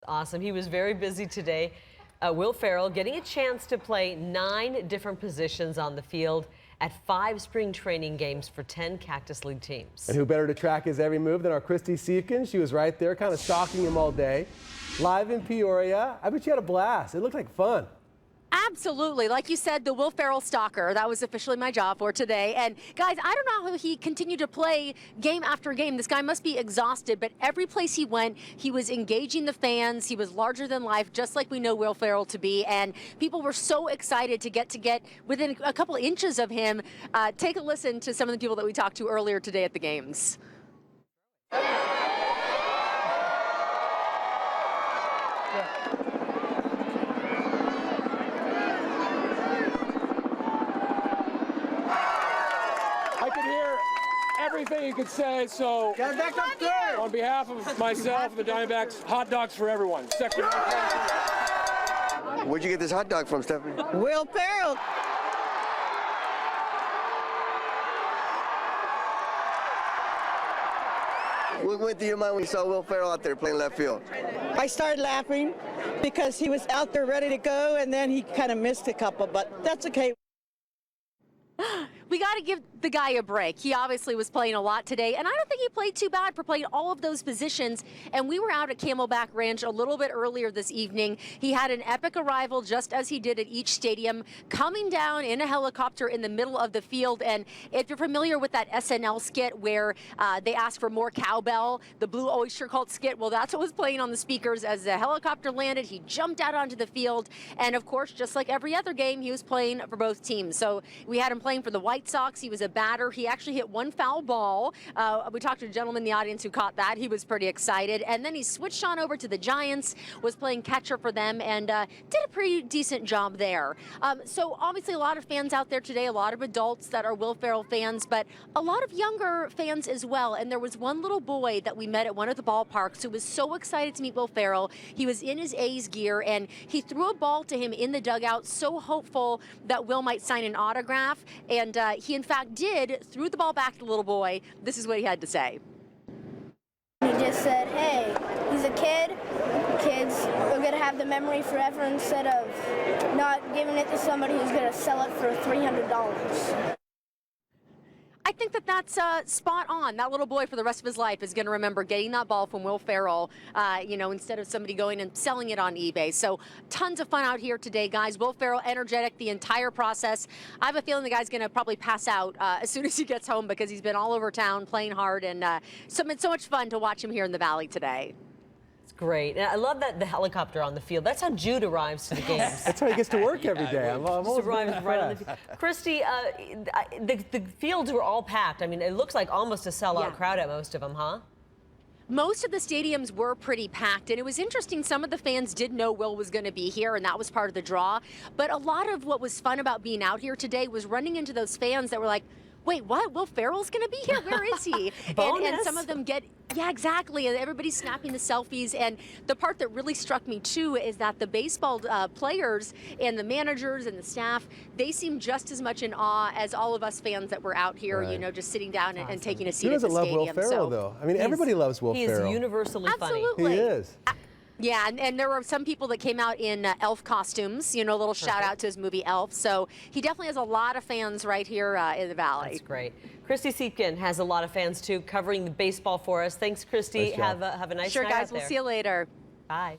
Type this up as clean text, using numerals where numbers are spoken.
Awesome. He was very busy today. Will Ferrell getting a chance to play 9 different positions on the field at 5 spring training games for 10 Cactus League teams. And who better to track his every move than our Christy Siefkin? She was right there, kind of stalking him all day. Live in Peoria. I bet you had a blast. It looked like fun. Absolutely. Like you said, the Will Ferrell stalker. That was officially my job for today. And guys, I don't know how he continued to play game after game. This guy must be exhausted, but every place he went, he was engaging the fans. He was larger than life, just like we know Will Ferrell to be. And people were so excited to get within a couple inches of him. Take a listen to some of the people that we talked to earlier today at the games. I could hear everything you could say, so on behalf of myself and the Diamondbacks, hot dogs for everyone. Where'd you get this hot dog from, Stephanie? Will Ferrell. What went through your mind when you saw Will Ferrell out there playing left field? I started laughing because he was out there ready to go, and then he kind of missed a couple, but that's okay. We got to give the guy a break. He obviously was playing a lot today, and I don't think he played too bad for playing all of those positions. And we were out at Camelback Ranch a little bit earlier this evening. He had an epic arrival, just as he did at each stadium, coming down in a helicopter in the middle of the field. And if you're familiar with that SNL skit where they asked for more cowbell, the Blue Oyster Cult skit, well, that's what was playing on the speakers. As the helicopter landed, he jumped out onto the field. And of course, just like every other game, he was playing for both teams. So we had him playing for the White Sox. He was a batter. He actually hit one foul ball. We talked to a gentleman in the audience who caught that. He was pretty excited. And then he switched on over to the Giants, was playing catcher for them, and did a pretty decent job there. So obviously a lot of fans out there today, a lot of adults that are Will Ferrell fans, but a lot of younger fans as well. And there was one little boy that we met at one of the ballparks who was so excited to meet Will Ferrell. He was in his A's gear, and he threw a ball to him in the dugout, so hopeful that Will might sign an autograph. And he, in fact, did, threw the ball back to the little boy. This is what he had to say. He just said, hey, he's a kid. Kids are going to have the memory forever instead of not giving it to somebody who's going to sell it for $300. I think that that's spot on. That little boy for the rest of his life is going to remember getting that ball from Will Ferrell, instead of somebody going and selling it on eBay. So tons of fun out here today, guys. Will Ferrell, energetic the entire process. I have a feeling the guy's going to probably pass out as soon as he gets home because he's been all over town playing hard. And it's so much fun to watch him here in the Valley today. Great. And I love that the helicopter on the field. That's how Jude arrives to the games. That's how he gets to work every day. Just arrives right on the field. Christy, the fields were all packed. I mean, it looks like almost a sellout crowd at most of them, huh? Most of the stadiums were pretty packed, and it was interesting. Some of the fans did know Will was going to be here, and that was part of the draw. But a lot of what was fun about being out here today was running into those fans that were like, wait, what? Will Ferrell's going to be here? Where is he? and some of them get, yeah, exactly. And everybody's snapping the selfies. And the part that really struck me, too, is that the baseball players and the managers and the staff, they seem just as much in awe as all of us fans that were out here, just sitting down and taking a seat at the stadium. Who doesn't love Will Ferrell, though? I mean, everybody loves Will Ferrell. He is universally funny. Absolutely. He is. Yeah, and there were some people that came out in elf costumes, a little shout out to his movie Elf. So he definitely has a lot of fans right here in the Valley. That's great. Christy Siefkin has a lot of fans too, covering the baseball for us. Thanks, Christy. Nice job. Have a nice night out there. Sure, guys. We'll see you later. Bye.